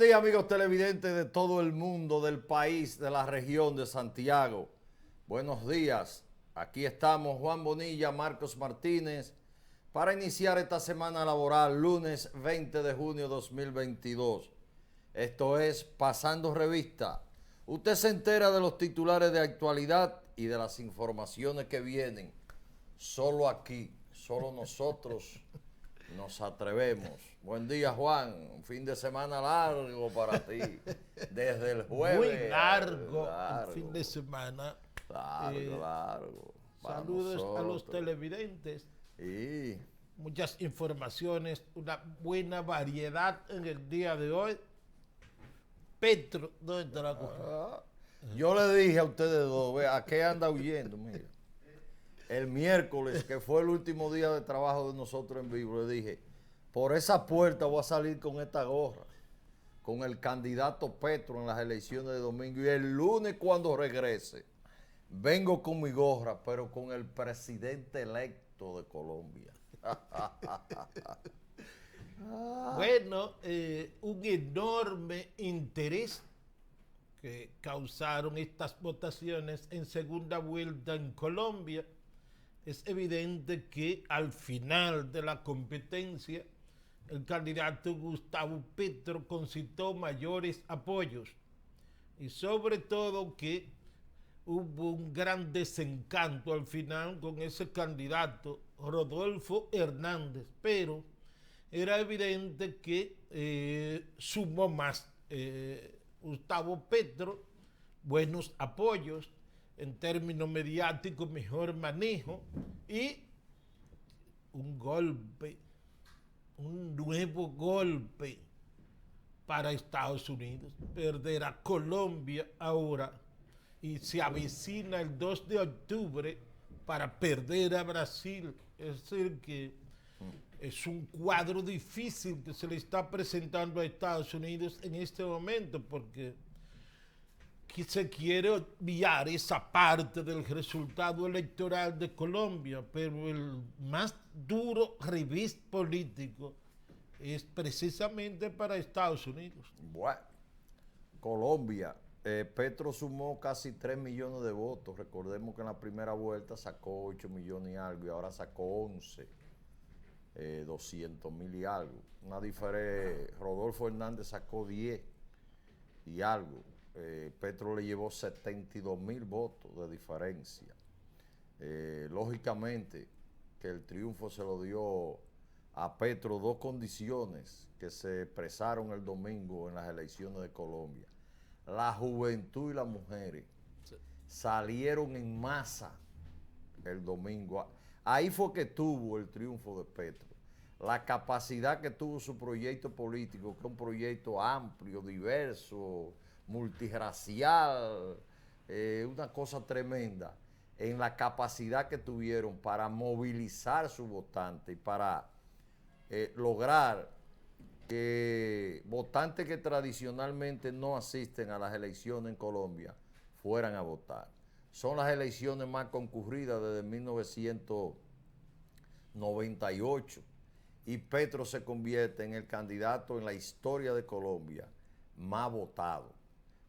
día, amigos televidentes de todo el mundo, del país, de la región de Santiago. Buenos días. Aquí estamos Juan Bonilla, Marcos Martínez, para iniciar esta semana laboral, lunes 20 de junio 2022. Esto es Pasando Revista. Usted se entera de los titulares de actualidad y de las informaciones que vienen. Solo aquí, solo nosotros nos atrevemos. Buen día, Juan. Un fin de semana largo para ti. Desde el jueves. Muy largo el fin de semana. Largo. Saludos a los televidentes. Y muchas informaciones, una buena variedad en el día de hoy. Petro, ¿dónde está la cosa? Yo le dije a ustedes dos, ve, ¿a qué anda huyendo? Mira. El miércoles, que fue el último día de trabajo de nosotros en vivo, le dije, por esa puerta voy a salir con esta gorra, con el candidato Petro en las elecciones de domingo. Y el lunes cuando regrese, vengo con mi gorra, pero con el presidente electo de Colombia. Bueno, un enorme interés que causaron estas votaciones en segunda vuelta en Colombia. Es evidente que al final de la competencia, el candidato Gustavo Petro concitó mayores apoyos y sobre todo que hubo un gran desencanto al final con ese candidato, Rodolfo Hernández, pero era evidente que sumó más Gustavo Petro, buenos apoyos, en términos mediáticos, mejor manejo y un golpe, un nuevo golpe para Estados Unidos. Perder a Colombia ahora y se avecina el 2 de octubre para perder a Brasil. Es decir, que es un cuadro difícil que se le está presentando a Estados Unidos en este momento porque que se quiere obviar esa parte del resultado electoral de Colombia, pero el más duro revés político es precisamente para Estados Unidos. Bueno, Colombia, Petro sumó casi 3 millones de votos. Recordemos que en la primera vuelta sacó 8 millones y algo y ahora sacó 11, 200,000 y algo. Una diferencia, Rodolfo Hernández sacó 10 y algo. Petro le llevó 72,000 votos de diferencia. Lógicamente que el triunfo se lo dio a Petro dos condiciones que se expresaron el domingo en las elecciones de Colombia. La juventud y las mujeres salieron en masa el domingo. Ahí fue que tuvo el triunfo de Petro. La capacidad que tuvo su proyecto político, que es un proyecto amplio, diverso, multirracial, una cosa tremenda, en la capacidad que tuvieron para movilizar su votante y para lograr que votantes que tradicionalmente no asisten a las elecciones en Colombia fueran a votar. Son las elecciones más concurridas desde 1998 y Petro se convierte en el candidato en la historia de Colombia más votado.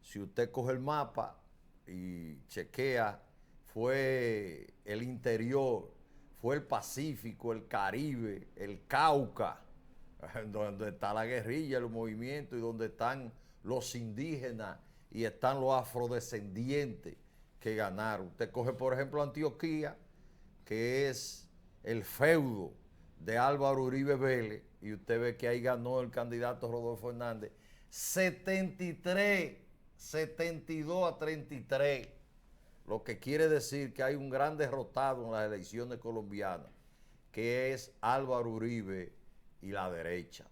Si usted coge el mapa y chequea, fue el interior, fue el Pacífico, el Caribe, el Cauca, donde está la guerrilla, los movimientos y donde están los indígenas y están los afrodescendientes que ganaron. Usted coge, por ejemplo, Antioquia, que es el feudo de Álvaro Uribe Vélez, y usted ve que ahí ganó el candidato Rodolfo Hernández, 72-33, lo que quiere decir que hay un gran derrotado en las elecciones colombianas, que es Álvaro Uribe y la derecha.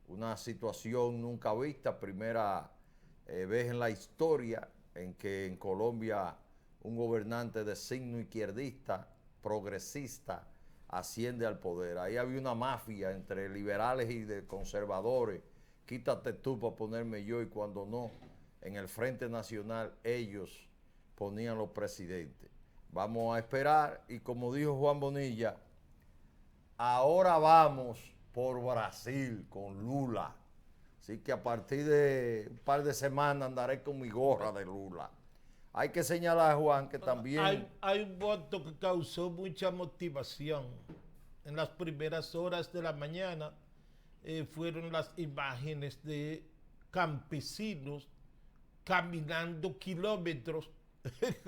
Una situación nunca vista, primera vez en la historia en que en Colombia un gobernante de signo izquierdista, progresista, asciende al poder. Ahí había una mafia entre liberales y de conservadores. Quítate tú para ponerme yo, y cuando no, en el Frente Nacional ellos ponían los presidentes. Vamos a esperar y como dijo Juan Bonilla, ahora vamos por Brasil con Lula. Así que a partir de un par de semanas andaré con mi gorra de Lula. Hay que señalar, Juan, que también... Hay un voto que causó mucha motivación. En las primeras horas de la mañana fueron las imágenes de campesinos caminando kilómetros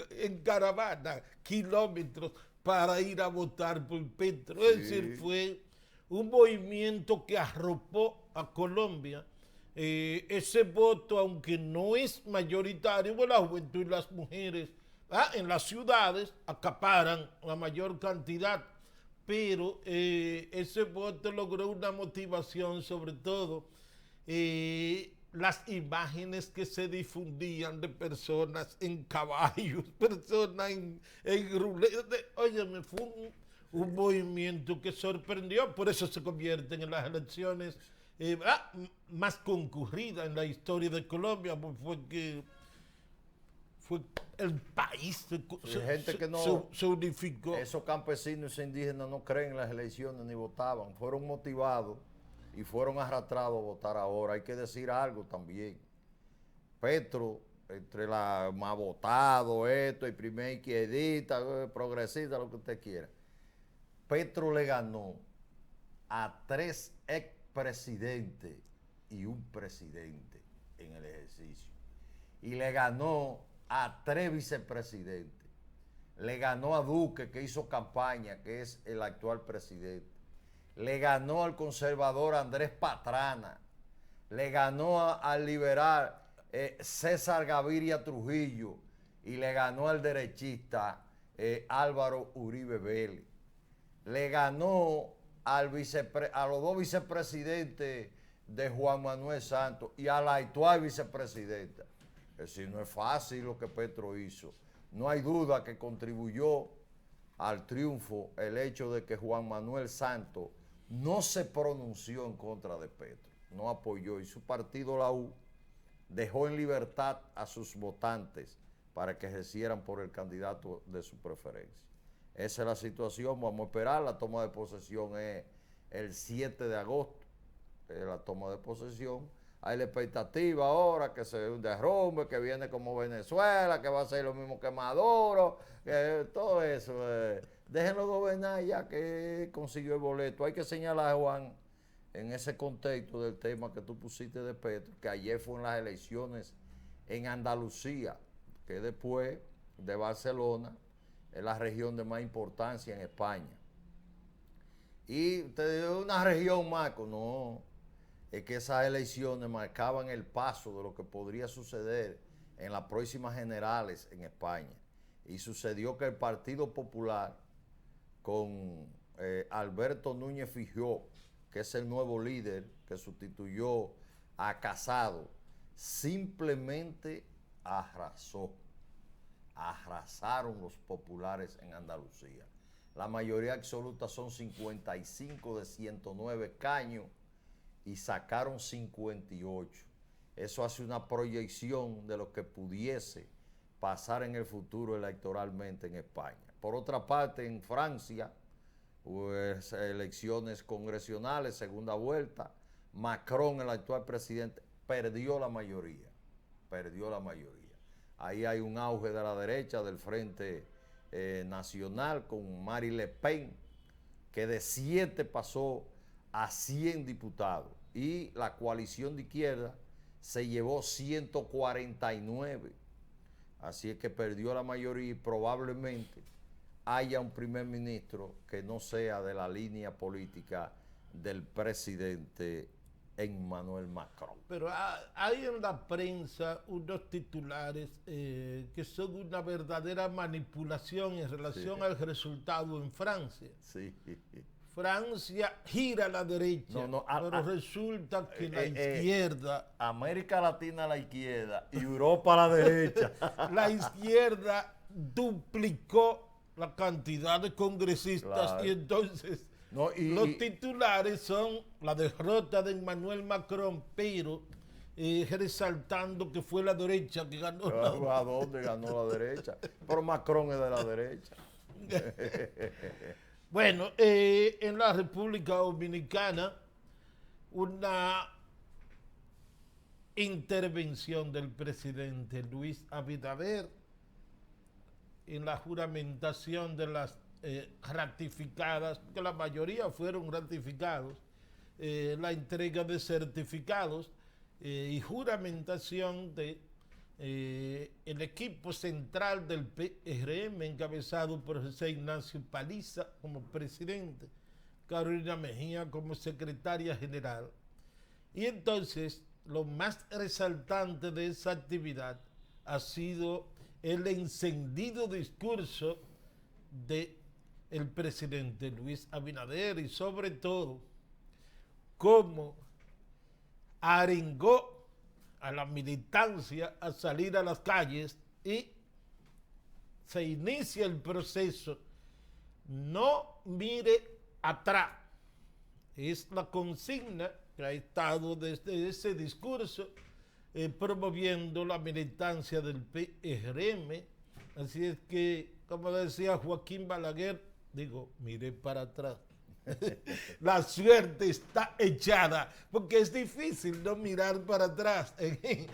en caravana, kilómetros para ir a votar por Petro. Es decir, fue un movimiento que arropó a Colombia. Ese voto, aunque no es mayoritario, la juventud y las mujeres en las ciudades acaparan la mayor cantidad, pero ese voto logró una motivación, sobre todo las imágenes que se difundían de personas en caballos, personas en ruletas. Óyeme, fue un movimiento que sorprendió, por eso se convierten en las elecciones más concurridas en la historia de Colombia, porque fue el país se unificó. Esos campesinos e indígenas no creen en las elecciones ni votaban, fueron motivados y fueron arrastrados a votar ahora. Hay que decir algo también. Petro, entre la más votado, esto, el primer izquierdista, progresista, lo que usted quiera. Petro le ganó a 3 expresidentes y un presidente en el ejercicio. Y le ganó a 3 vicepresidentes. Le ganó a Duque, que hizo campaña, que es el actual presidente. Le ganó al conservador Andrés Pastrana. Le ganó al liberal César Gaviria Trujillo. Y le ganó al derechista Álvaro Uribe Vélez. Le ganó a los 2 vicepresidentes de Juan Manuel Santos y a la actual vicepresidenta. Es decir, no es fácil lo que Petro hizo. No hay duda que contribuyó al triunfo el hecho de que Juan Manuel Santos no se pronunció en contra de Petro, no apoyó, y su partido, la U, dejó en libertad a sus votantes para que ejercieran por el candidato de su preferencia. Esa es la situación, vamos a esperar. La toma de posesión es el 7 de agosto, la toma de posesión. Hay la expectativa ahora que se ve un derrumbe, que viene como Venezuela, que va a ser lo mismo que Maduro, que todo eso. Déjenlo gobernar ya que consiguió el boleto. Hay que señalar, Juan, en ese contexto del tema que tú pusiste de Petro, que ayer fueron las elecciones en Andalucía, que después de Barcelona es la región de más importancia en España. Y te digo, una región, Marco, no, es que esas elecciones marcaban el paso de lo que podría suceder en las próximas generales en España. Y sucedió que el Partido Popular, con Alberto Núñez Feijóo, que es el nuevo líder que sustituyó a Casado, simplemente arrasaron los populares en Andalucía. La mayoría absoluta son 55 de 109 escaños y sacaron 58. Eso hace una proyección de lo que pudiese pasar en el futuro electoralmente en España. Por otra parte, en Francia, pues, elecciones congresionales, segunda vuelta, Macron, el actual presidente, perdió la mayoría. Ahí hay un auge de la derecha, del Frente Nacional, con Marine Le Pen, que de 7 pasó a 100 diputados. Y la coalición de izquierda se llevó 149. Así es que perdió la mayoría y probablemente haya un primer ministro que no sea de la línea política del presidente Emmanuel Macron. Pero hay en la prensa unos titulares que son una verdadera manipulación en relación al resultado en Francia. Sí. Francia gira a la derecha, pero resulta que la izquierda... América Latina a la izquierda y Europa a la derecha. La izquierda duplicó la cantidad de congresistas, claro. Y entonces los titulares son la derrota de Emmanuel Macron, pero resaltando que fue la derecha que ganó. ¿A dónde ganó la derecha? Pero Macron es de la derecha. Bueno, en la República Dominicana, una intervención del presidente Luis Abinader en la juramentación de las ratificadas, que la mayoría fueron ratificados, la entrega de certificados y juramentación de el equipo central del PRM encabezado por José Ignacio Paliza como presidente, Carolina Mejía como secretaria general. Y entonces lo más resaltante de esa actividad ha sido el encendido discurso del presidente Luis Abinader y sobre todo cómo arengó a la militancia a salir a las calles y se inicia el proceso. No mire atrás. Es la consigna que ha estado desde ese discurso promoviendo la militancia del PRM. Así es que, como decía Joaquín Balaguer, digo, mire para atrás. La suerte está echada, porque es difícil no mirar para atrás en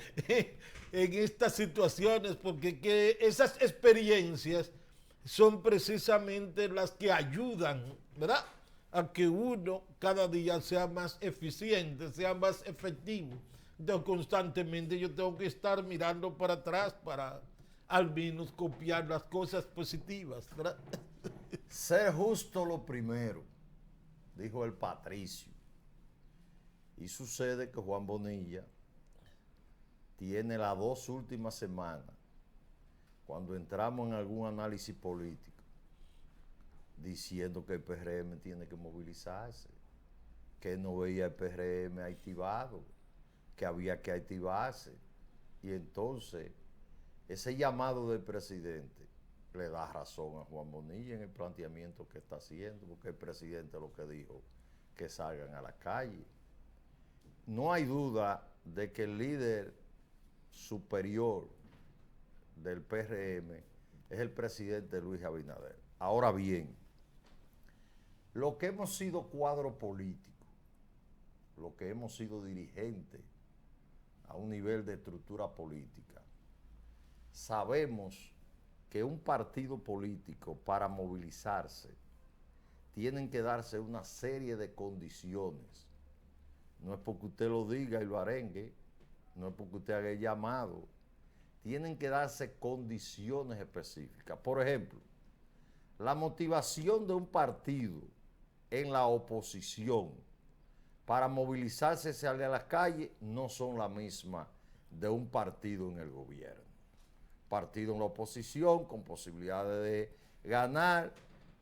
estas situaciones, porque esas experiencias son precisamente las que ayudan, ¿verdad?, a que uno cada día sea más eficiente, sea más efectivo. Entonces, constantemente yo tengo que estar mirando para atrás para al menos copiar las cosas positivas, ¿verdad? Ser justo lo primero, dijo el Patricio. Y sucede que Juan Bonilla tiene las 2 últimas semanas, cuando entramos en algún análisis político, diciendo que el PRM tiene que movilizarse, que no veía el PRM activado, que había que activarse. Y entonces, ese llamado del presidente le da razón a Juan Bonilla en el planteamiento que está haciendo, porque el presidente lo que dijo, que salgan a la calle. No hay duda de que el líder superior del PRM es el presidente Luis Abinader. Ahora bien, lo que hemos sido cuadro político, lo que hemos sido dirigentes a un nivel de estructura política, sabemos que un partido político para movilizarse tienen que darse una serie de condiciones. No es porque usted lo diga y lo arengue, no es porque usted haga el llamado, tienen que darse condiciones específicas. Por ejemplo, la motivación de un partido en la oposición para movilizarse y salir a las calles no son la misma de un partido en el gobierno. Partido en la oposición con posibilidades de ganar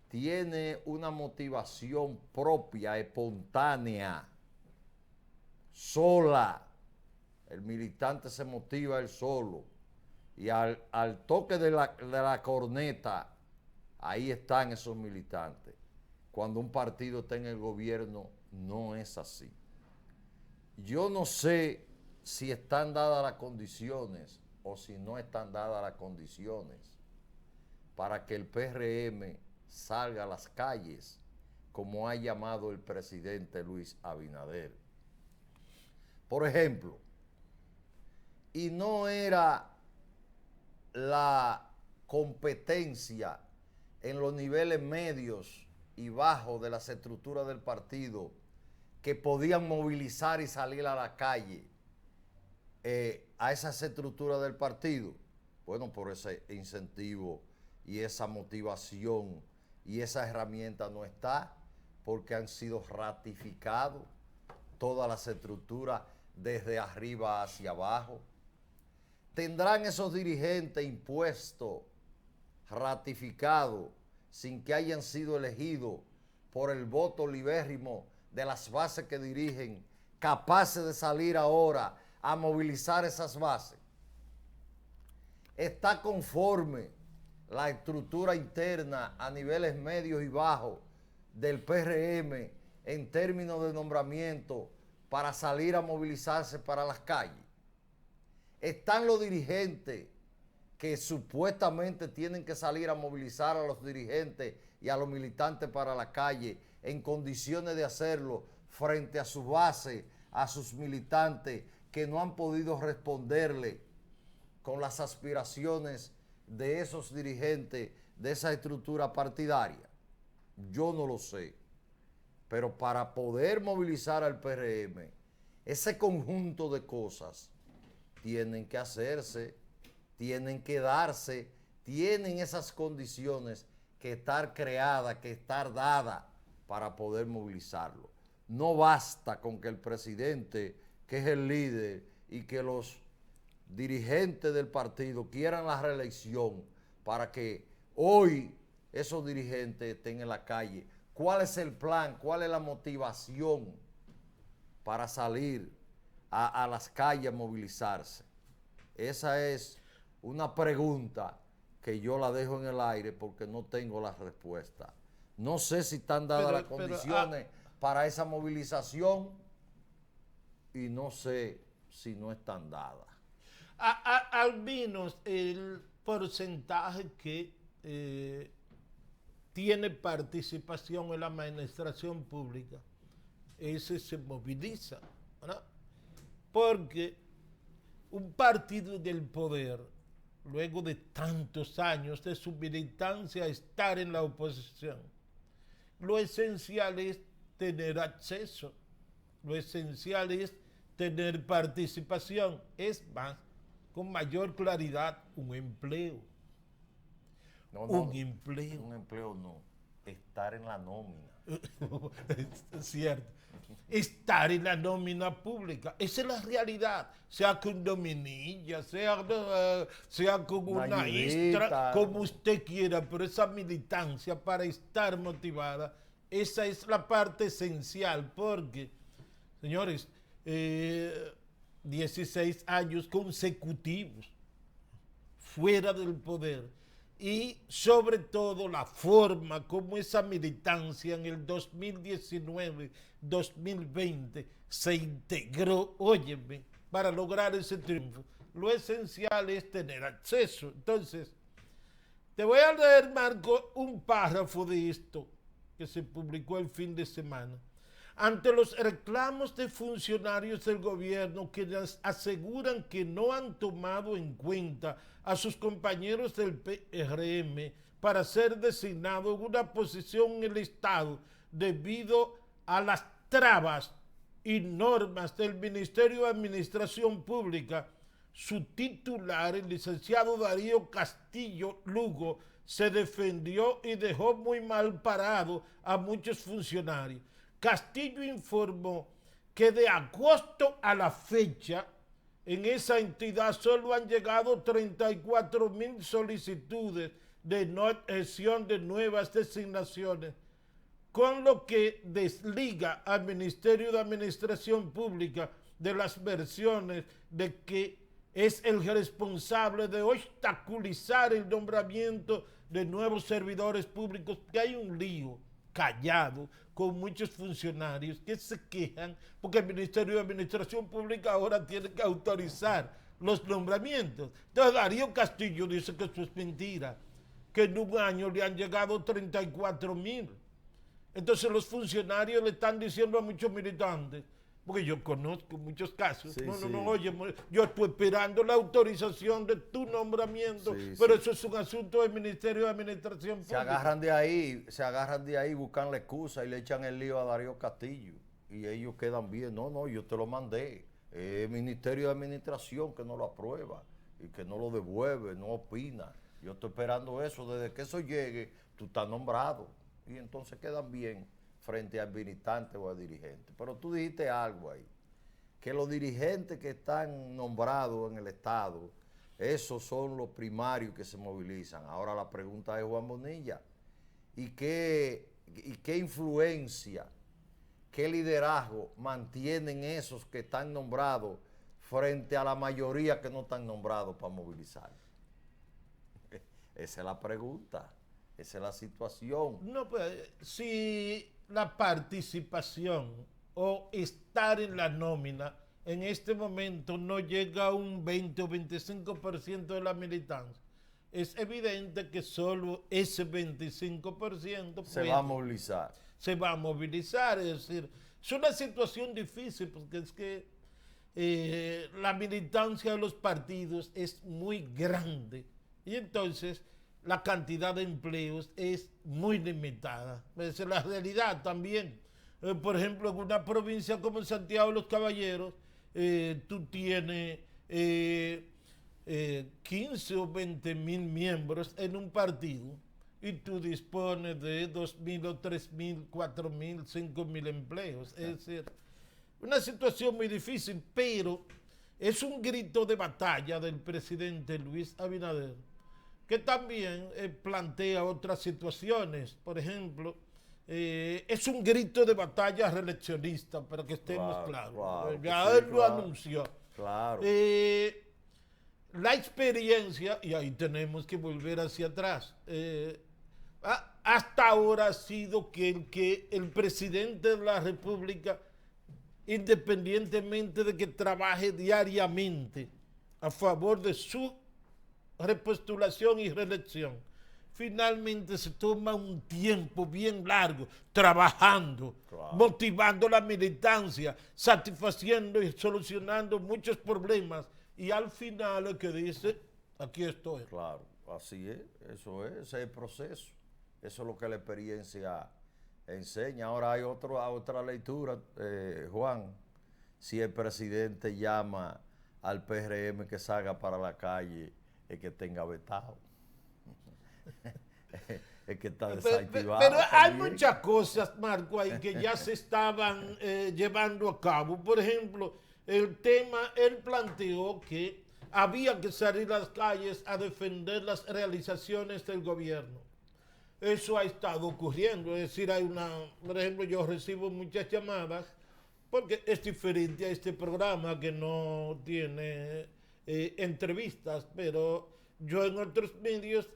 tiene una motivación propia, espontánea, sola. El militante se motiva él solo y al toque de la corneta, ahí están esos militantes. Cuando un partido está en el gobierno, no es así. Yo no sé si están dadas las condiciones o si no están dadas las condiciones para que el PRM salga a las calles, como ha llamado el presidente Luis Abinader. Por ejemplo, y no era la competencia en los niveles medios y bajos de las estructuras del partido que podían movilizar y salir a la calle a esas estructuras del partido. Bueno, por ese incentivo y esa motivación y esa herramienta no está, porque han sido ratificados todas las estructuras desde arriba hacia abajo. ¿Tendrán esos dirigentes impuestos, ratificados, sin que hayan sido elegidos por el voto libérrimo de las bases que dirigen, capaces de salir ahora a movilizar esas bases? ¿Está conforme la estructura interna a niveles medios y bajos del PRM en términos de nombramiento para salir a movilizarse para las calles? ¿Están los dirigentes que supuestamente tienen que salir a movilizar a los dirigentes y a los militantes para la calle en condiciones de hacerlo frente a su base, a sus militantes que no han podido responderle con las aspiraciones de esos dirigentes de esa estructura partidaria? Yo no lo sé. Pero para poder movilizar al PRM, ese conjunto de cosas tienen que hacerse, tienen que darse, tienen esas condiciones que estar creadas, que estar dadas para poder movilizarlo. No basta con que el presidente, que es el líder, y que los dirigentes del partido quieran la reelección para que hoy esos dirigentes estén en la calle. ¿Cuál es el plan? ¿Cuál es la motivación para salir a las calles a movilizarse? Esa es una pregunta que yo la dejo en el aire porque no tengo la respuesta. No sé si están dadas las condiciones para esa movilización y no sé si no están dadas. Al menos el porcentaje que tiene participación en la administración pública, ese se moviliza, ¿verdad? Porque un partido del poder, luego de tantos años de su militancia, estar en la oposición, lo esencial es tener acceso, lo esencial es tener participación, es más, con mayor claridad, un empleo. Un empleo no, estar en la nómina. Es cierto. Estar en la nómina pública, esa es la realidad, sea con dominilla, sea con una extra, como usted quiera, pero esa militancia para estar motivada, esa es la parte esencial, porque, señores, 16 años consecutivos fuera del poder, y sobre todo la forma como esa militancia en el 2019-2020 se integró, óyeme, para lograr ese triunfo. Lo esencial es tener acceso. Entonces, te voy a leer, Marco, un párrafo de esto que se publicó el fin de semana. Ante los reclamos de funcionarios del gobierno que aseguran que no han tomado en cuenta a sus compañeros del PRM para ser designados en una posición en el Estado debido a las trabas y normas del Ministerio de Administración Pública, su titular, el licenciado Darío Castillo Lugo, se defendió y dejó muy mal parado a muchos funcionarios. Castillo informó que de agosto a la fecha en esa entidad solo han llegado 34,000 solicitudes de no adhesión de nuevas designaciones, con lo que desliga al Ministerio de Administración Pública de las versiones de que es el responsable de obstaculizar el nombramiento de nuevos servidores públicos, que hay un lío callado con muchos funcionarios que se quejan porque el Ministerio de Administración Pública ahora tiene que autorizar los nombramientos. Entonces Darío Castillo dice que eso es mentira, que en un año le han llegado 34,000. Entonces los funcionarios le están diciendo a muchos militantes, porque yo conozco muchos casos, oye, yo estoy esperando la autorización de tu nombramiento, pero eso es un asunto del Ministerio de Administración Pública. Se agarran de ahí, buscan la excusa y le echan el lío a Darío Castillo, y ellos quedan bien. No, yo te lo mandé, el Ministerio de Administración que no lo aprueba y que no lo devuelve, no opina. Yo estoy esperando eso, desde que eso llegue, tú estás nombrado, y entonces quedan bien frente al militante o al dirigente. Pero tú dijiste algo ahí, que los dirigentes que están nombrados en el Estado, esos son los primarios que se movilizan. Ahora la pregunta es, Juan Bonilla, ¿y qué influencia, qué liderazgo mantienen esos que están nombrados frente a la mayoría que no están nombrados para movilizar? Esa es la pregunta, esa es la situación. No, pues, si la participación o estar en la nómina en este momento no llega a un 20 o 25% de la militancia, es evidente que solo ese 25% se va a movilizar. Se va a movilizar, es decir, es una situación difícil porque es que la militancia de los partidos es muy grande y entonces la cantidad de empleos es muy limitada. Esa es la realidad también. Por ejemplo, en una provincia como Santiago de los Caballeros, tú tienes 15 o 20 mil miembros en un partido y tú dispones de 2.000 o 3.000, 4.000, 5.000 empleos. Es decir, una situación muy difícil, pero es un grito de batalla del presidente Luis Abinader, que también plantea otras situaciones. Por ejemplo, es un grito de batalla reeleccionista, para que estemos claros. Claro, Ya sí, él lo claro, anunció. claro. La experiencia, y ahí tenemos que volver hacia atrás, hasta ahora ha sido que el presidente de la República, independientemente de que trabaje diariamente a favor de su repostulación y reelección, finalmente se toma un tiempo bien largo trabajando, Claro. motivando la militancia, satisfaciendo y solucionando muchos problemas y al final el que dice, aquí estoy. Claro, así es, eso es, ese es el proceso. Eso es lo que la experiencia enseña. Ahora hay otra lectura, Juan. Si el presidente llama al PRM que salga para la calle, el que tenga vetado. El que está desactivado. Pero hay también. muchas cosas, Marco, ahí que ya se estaban llevando a cabo. Por ejemplo, el tema, él planteó que había que salir a las calles a defender las realizaciones del gobierno. Eso ha estado ocurriendo, es decir, por ejemplo, yo recibo muchas llamadas, porque es diferente a este programa que no tiene entrevistas, pero yo en otros medios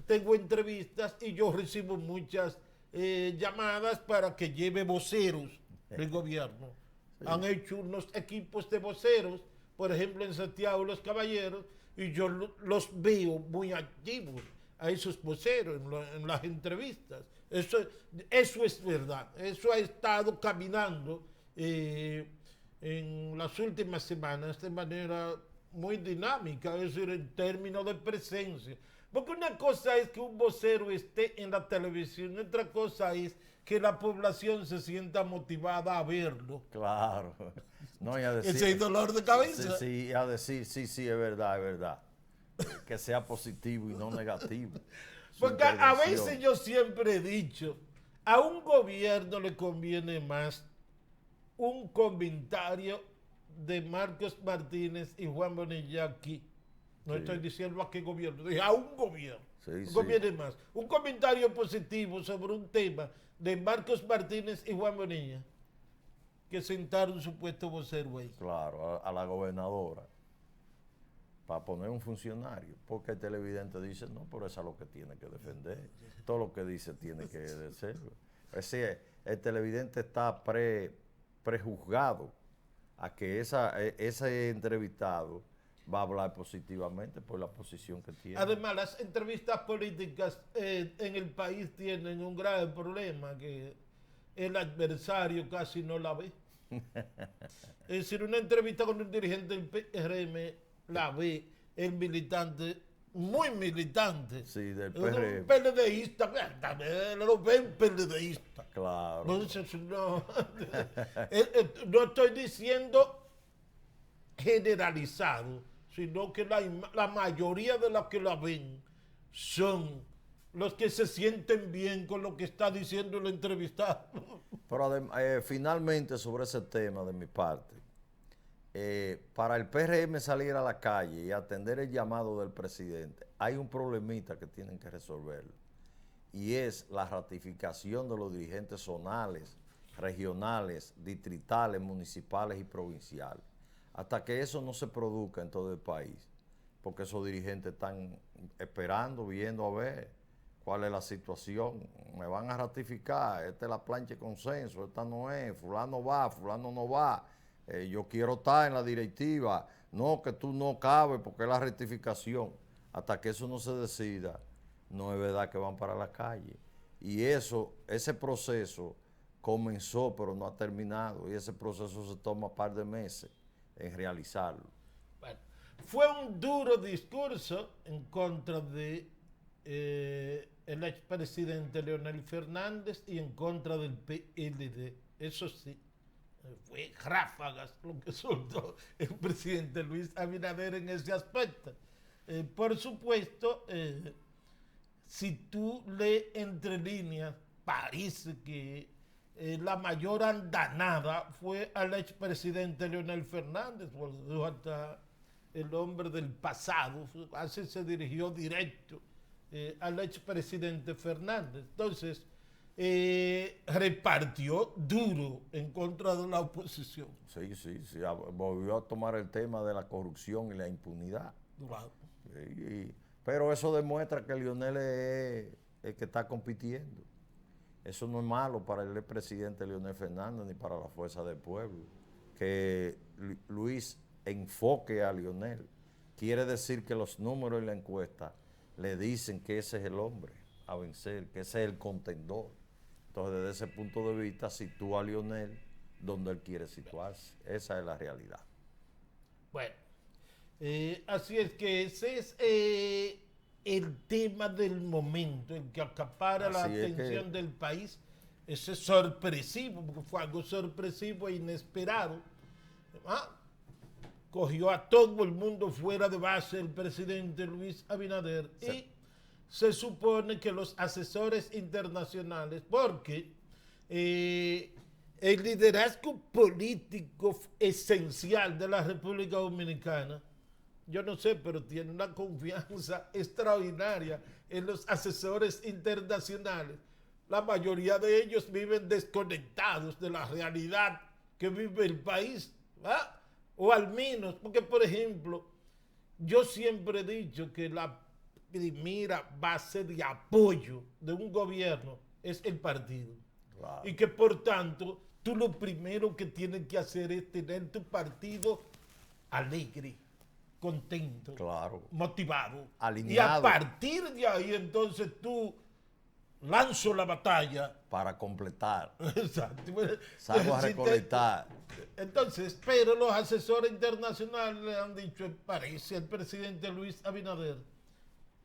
tengo entrevistas y yo recibo muchas llamadas para que lleve voceros del gobierno. Sí. Han hecho unos equipos de voceros, por ejemplo en Santiago de los Caballeros, y yo los veo muy activos a esos voceros en las entrevistas. Eso es verdad, eso ha estado caminando en las últimas semanas de manera muy dinámica, es decir, en términos de presencia. Porque una cosa es que un vocero esté en la televisión, otra cosa es que la población se sienta motivada a verlo. Claro. No, y a decir, ese es dolor de cabeza. Sí, a decir, sí, es verdad, es verdad. Que sea positivo y no negativo. Porque a veces yo siempre he dicho, a un gobierno le conviene más un comentario de Marcos Martínez y Juan Bonilla aquí. No estoy diciendo a qué gobierno, a un gobierno. Conviene más. Un comentario positivo sobre un tema de Marcos Martínez y Juan Bonilla que sentar un supuesto vocero ahí. Claro, a la gobernadora. Para poner un funcionario. Porque el televidente dice, no, pero eso es lo que tiene que defender. Todo lo que dice tiene que decirlo. Es decir, el televidente está prejuzgado a que ese entrevistado va a hablar positivamente por la posición que tiene. Además, las entrevistas políticas en el país tienen un grave problema, que el adversario casi no la ve. Es decir, una entrevista con un dirigente del PRM la ve el militante, muy militante. Sí, del PRM. Un PLDista, lo ven PLDista. Claro. Entonces, no estoy diciendo generalizado, sino que la mayoría de los que la ven son los que se sienten bien con lo que está diciendo el entrevistado. Pero finalmente sobre ese tema de mi parte, para el PRM salir a la calle y atender el llamado del presidente, hay un problemita que tienen que resolverlo, y es la ratificación de los dirigentes zonales, regionales, distritales, municipales y provinciales. Hasta que eso no se produzca en todo el país, porque esos dirigentes están esperando, viendo a ver cuál es la situación. Me van a ratificar, esta es la plancha de consenso, esta no es, fulano va, fulano no va, yo quiero estar en la directiva, no, que tú no cabes porque es la rectificación. Hasta que eso no se decida, no es verdad que van para la calle. Y ese proceso comenzó pero no ha terminado, y ese proceso se toma un par de meses. en realizarlo. Bueno, fue un duro discurso en contra de el expresidente Leonel Fernández y en contra del PLD. Eso sí, fue ráfagas lo que soltó el presidente Luis Abinader en ese aspecto. Por supuesto, si tú lees entre líneas, parece que la mayor andanada fue al expresidente Leonel Fernández, porque hasta el hombre del pasado, así se dirigió directo al expresidente Fernández. Entonces, repartió duro en contra de la oposición. Sí, sí, sí, volvió a tomar el tema de la corrupción y la impunidad. Wow. Pero eso demuestra que Leonel es el que está compitiendo. Eso no es malo para el presidente Leonel Fernández ni para la Fuerza del Pueblo. Que Luis enfoque a Leonel quiere decir que los números en la encuesta le dicen que ese es el hombre a vencer, que ese es el contendor. Entonces, desde ese punto de vista, sitúa a Leonel donde él quiere situarse. Esa es la realidad. Bueno, así es que ese es el tema del momento, el que acapara la atención del país. Ese es sorpresivo, porque fue algo sorpresivo e inesperado. Cogió a todo el mundo fuera de base el presidente Luis Abinader. Sí. Y se supone que los asesores internacionales, porque el liderazgo político esencial de la República Dominicana, yo no sé, pero tiene una confianza extraordinaria en los asesores internacionales. La mayoría de ellos viven desconectados de la realidad que vive el país, ¿verdad? O al menos, porque por ejemplo, yo siempre he dicho que la primera base de apoyo de un gobierno es el partido. Claro. Y que por tanto, tú lo primero que tienes que hacer es tener tu partido alegre, contento, claro, motivado. Alineado. Y a partir de ahí entonces tú lanzo la batalla. Para completar. Exacto. Salgo a recolectar. Entonces, pero los asesores internacionales le han dicho, parece el presidente Luis Abinader,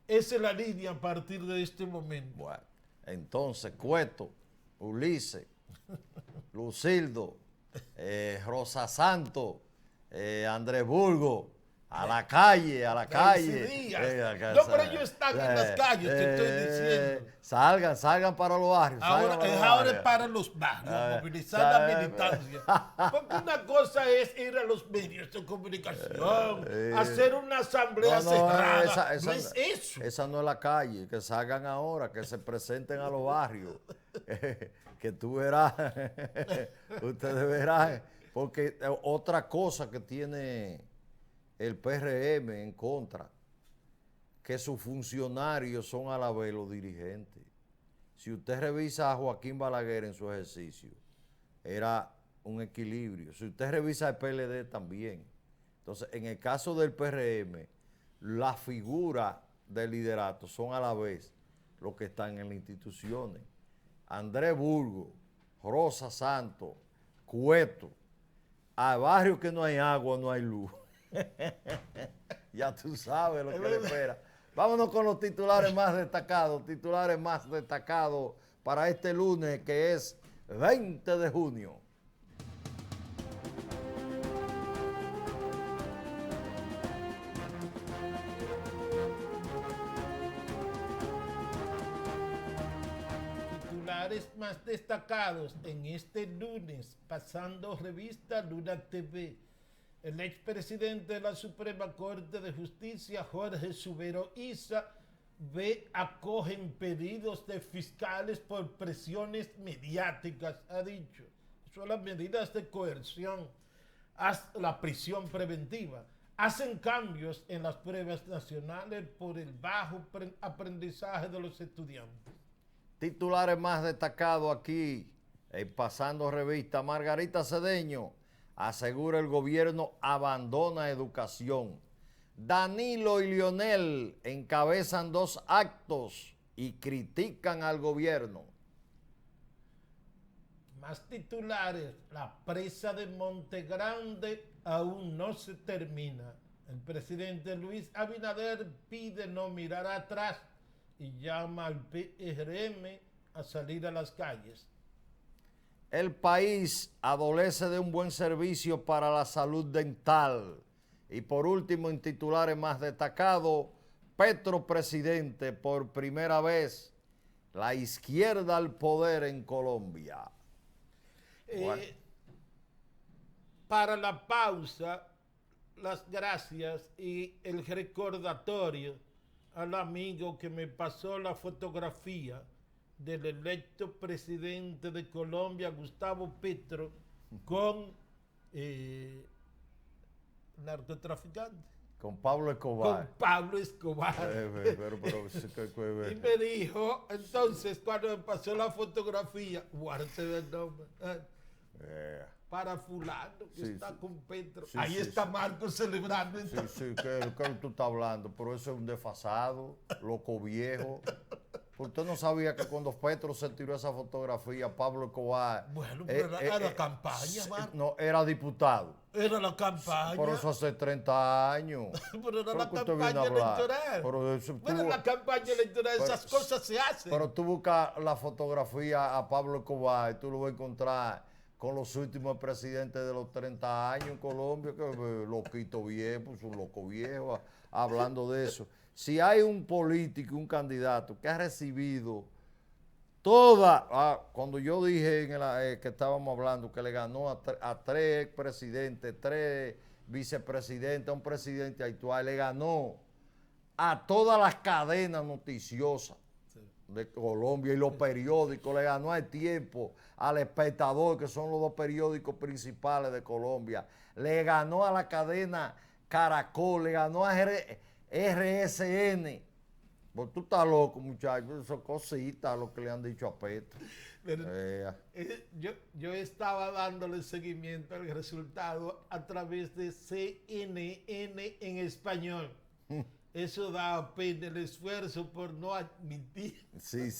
esa es la línea a partir de este momento. Bueno, entonces Cueto, Ulises, Lucildo, Rosa Santo, Andrés Burgo, a la calle, a la calle. No, pero ellos están en las calles, te estoy diciendo. Salgan para los barrios. Ahora es para los barrios, movilizar la militancia. Porque una cosa es ir a los medios de comunicación, hacer una asamblea cerrada. No es eso. Esa no es la calle, que salgan ahora, que se presenten a los barrios. Que tú verás, ustedes verán. Porque otra cosa que tiene el PRM en contra, que sus funcionarios son a la vez los dirigentes. Si usted revisa a Joaquín Balaguer en su ejercicio, era un equilibrio. Si usted revisa el PLD también. Entonces, en el caso del PRM, las figuras del liderato son a la vez los que están en las instituciones. Andrés Burgo, Rosa Santos, Cueto. A barrios que no hay agua, no hay luz. Ya tú sabes lo que le espera. Vámonos con los titulares más destacados para este lunes, que es 20 de junio. Titulares más destacados en este lunes, pasando revista Luna TV. El expresidente de la Suprema Corte de Justicia, Jorge Subero Isa, acogen pedidos de fiscales por presiones mediáticas, ha dicho. Son las medidas de coerción, la prisión preventiva. Hacen cambios en las pruebas nacionales por el bajo aprendizaje de los estudiantes. Titulares más destacados aquí, pasando revista. Margarita Cedeño asegura el gobierno abandona educación. Danilo y Leonel encabezan 2 actos y critican al gobierno. Más titulares. La presa de Monte Grande aún no se termina. El presidente Luis Abinader pide no mirar atrás y llama al PRM a salir a las calles. El país adolece de un buen servicio para la salud dental. Y por último, en titulares más destacados, Petro presidente por primera vez, la izquierda al poder en Colombia. Bueno. Para la pausa, las gracias y el recordatorio al amigo que me pasó la fotografía del electo presidente de Colombia, Gustavo Petro, con narcotraficante. Con Pablo Escobar. Con Pablo Escobar. Y me dijo, entonces, cuando me pasó la fotografía, guárdese el nombre. Para fulano que está con Petro. Ahí está Marcos celebrando. Sí, ¿qué tú estás hablando? Pero eso es un desfasado, loco viejo. Usted no sabía que cuando Petro se tiró esa fotografía, Pablo Escobar... Bueno, pero era la campaña, Marcos. No, era diputado. Era la campaña. Por eso hace 30 años. Pero era la campaña electoral. Bueno, la campaña electoral, esas cosas se hacen. Pero tú buscas la fotografía a Pablo Escobar y tú lo vas a encontrar con los últimos presidentes de los 30 años en Colombia, que loquito viejo, pues un loco viejo, hablando de eso. Si hay un político, un candidato que ha recibido cuando yo dije que estábamos hablando que le ganó a 3 expresidentes, 3 vicepresidentes, a un presidente actual, le ganó a todas las cadenas noticiosas de Colombia y los periódicos, le ganó al Tiempo, al Espectador, que son los 2 periódicos principales de Colombia, le ganó a la cadena Caracol, le ganó a RSN. Pues tú estás loco, muchachos, son cositas lo que le han dicho a Petro. Yo estaba dándole seguimiento al resultado a través de CNN en español. Eso da pena el esfuerzo por no admitir. Sí.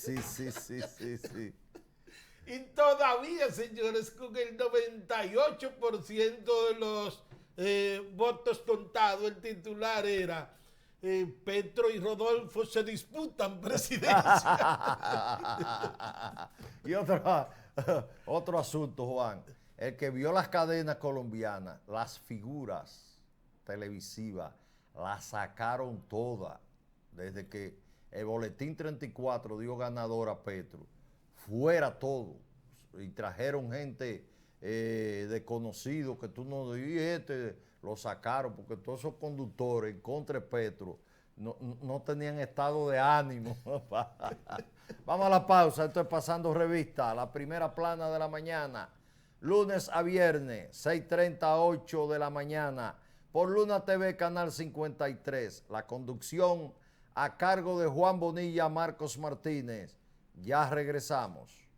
Y todavía, señores, con el 98% de los votos contados, el titular era Petro y Rodolfo se disputan presidencia. Y otro asunto, Juan. El que vio las cadenas colombianas, las figuras televisivas, las sacaron todas. Desde que el Boletín 34 dio ganador a Petro, fuera todo. Y trajeron gente desconocido que tú no dijiste, lo sacaron, porque todos esos conductores en contra de Petro no tenían estado de ánimo. Vamos a la pausa, esto es Pasando Revista, la primera plana de la mañana, lunes a viernes, 6:30 a 8 de la mañana, por Luna TV, Canal 53. La conducción a cargo de Juan Bonilla, Marcos Martínez. Ya regresamos.